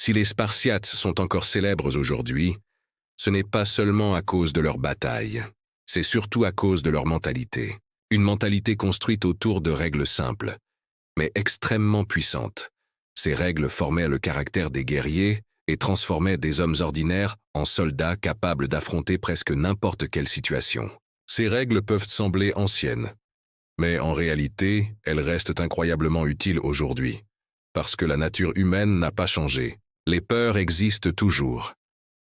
Si les Spartiates sont encore célèbres aujourd'hui, ce n'est pas seulement à cause de leur bataille, c'est surtout à cause de leur mentalité. Une mentalité construite autour de règles simples, mais extrêmement puissantes. Ces règles formaient le caractère des guerriers et transformaient des hommes ordinaires en soldats capables d'affronter presque n'importe quelle situation. Ces règles peuvent sembler anciennes, mais en réalité, elles restent incroyablement utiles aujourd'hui, parce que la nature humaine n'a pas changé. Les peurs existent toujours,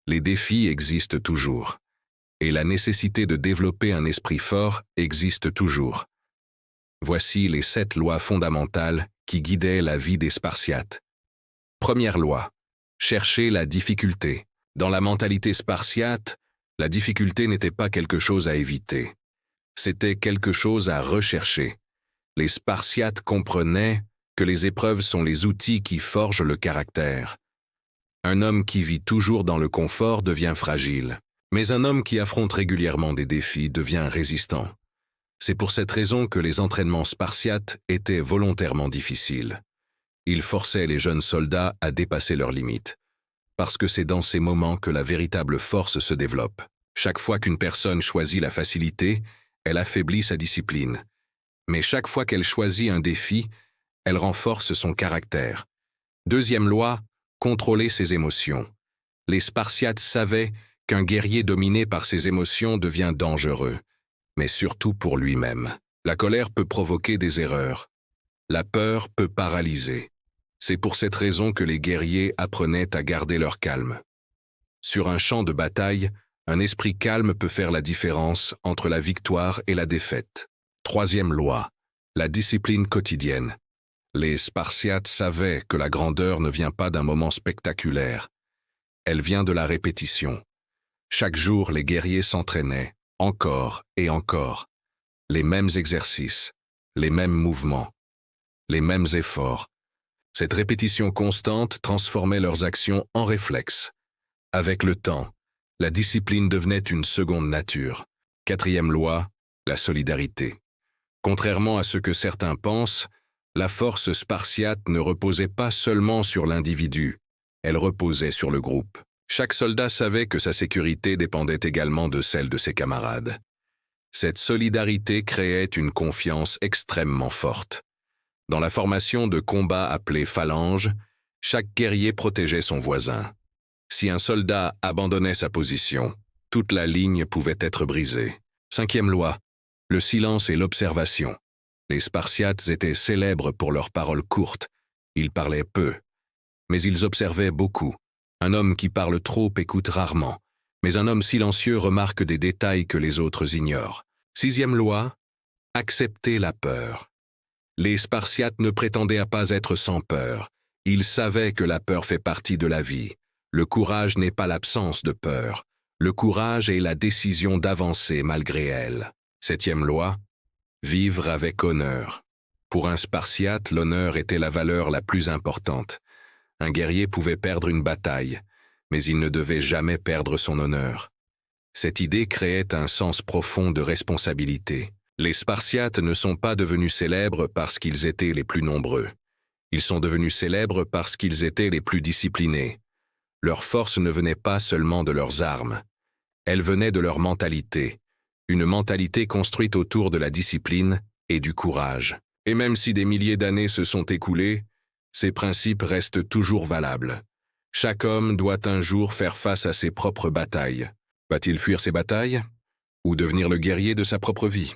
les défis existent toujours, et la nécessité de développer un esprit fort existe toujours. Voici les 7 lois fondamentales qui guidaient la vie des Spartiates. Première loi, chercher la difficulté. Dans la mentalité spartiate, la difficulté n'était pas quelque chose à éviter. C'était quelque chose à rechercher. Les Spartiates comprenaient que les épreuves sont les outils qui forgent le caractère. Un homme qui vit toujours dans le confort devient fragile, mais un homme qui affronte régulièrement des défis devient résistant. C'est pour cette raison que les entraînements spartiates étaient volontairement difficiles. Ils forçaient les jeunes soldats à dépasser leurs limites, parce que c'est dans ces moments que la véritable force se développe. Chaque fois qu'une personne choisit la facilité, elle affaiblit sa discipline. Mais chaque fois qu'elle choisit un défi, elle renforce son caractère. Deuxième loi, contrôler ses émotions. Les Spartiates savaient qu'un guerrier dominé par ses émotions devient dangereux, mais surtout pour lui-même. La colère peut provoquer des erreurs. La peur peut paralyser. C'est pour cette raison que les guerriers apprenaient à garder leur calme. Sur un champ de bataille, un esprit calme peut faire la différence entre la victoire et la défaite. Troisième loi, la discipline quotidienne. Les Spartiates savaient que la grandeur ne vient pas d'un moment spectaculaire. Elle vient de la répétition. Chaque jour, les guerriers s'entraînaient, encore et encore. Les mêmes exercices, les mêmes mouvements, les mêmes efforts. Cette répétition constante transformait leurs actions en réflexes. Avec le temps, la discipline devenait une seconde nature. Quatrième loi, la solidarité. Contrairement à ce que certains pensent, la force spartiate ne reposait pas seulement sur l'individu, elle reposait sur le groupe. Chaque soldat savait que sa sécurité dépendait également de celle de ses camarades. Cette solidarité créait une confiance extrêmement forte. Dans la formation de combat appelée phalange, chaque guerrier protégeait son voisin. Si un soldat abandonnait sa position, toute la ligne pouvait être brisée. Cinquième loi, le silence et l'observation. Les Spartiates étaient célèbres pour leurs paroles courtes. Ils parlaient peu, mais ils observaient beaucoup. Un homme qui parle trop écoute rarement, mais un homme silencieux remarque des détails que les autres ignorent. Sixième loi, accepter la peur. Les Spartiates ne prétendaient pas être sans peur. Ils savaient que la peur fait partie de la vie. Le courage n'est pas l'absence de peur. Le courage est la décision d'avancer malgré elle. Septième loi, vivre avec honneur. Pour un Spartiate, l'honneur était la valeur la plus importante. Un guerrier pouvait perdre une bataille, mais il ne devait jamais perdre son honneur. Cette idée créait un sens profond de responsabilité. Les Spartiates ne sont pas devenus célèbres parce qu'ils étaient les plus nombreux. Ils sont devenus célèbres parce qu'ils étaient les plus disciplinés. Leur force ne venait pas seulement de leurs armes. Elle venait de leur mentalité. Une mentalité construite autour de la discipline et du courage. Et même si des milliers d'années se sont écoulées, ces principes restent toujours valables. Chaque homme doit un jour faire face à ses propres batailles. Va-t-il fuir ses batailles? Ou devenir le guerrier de sa propre vie?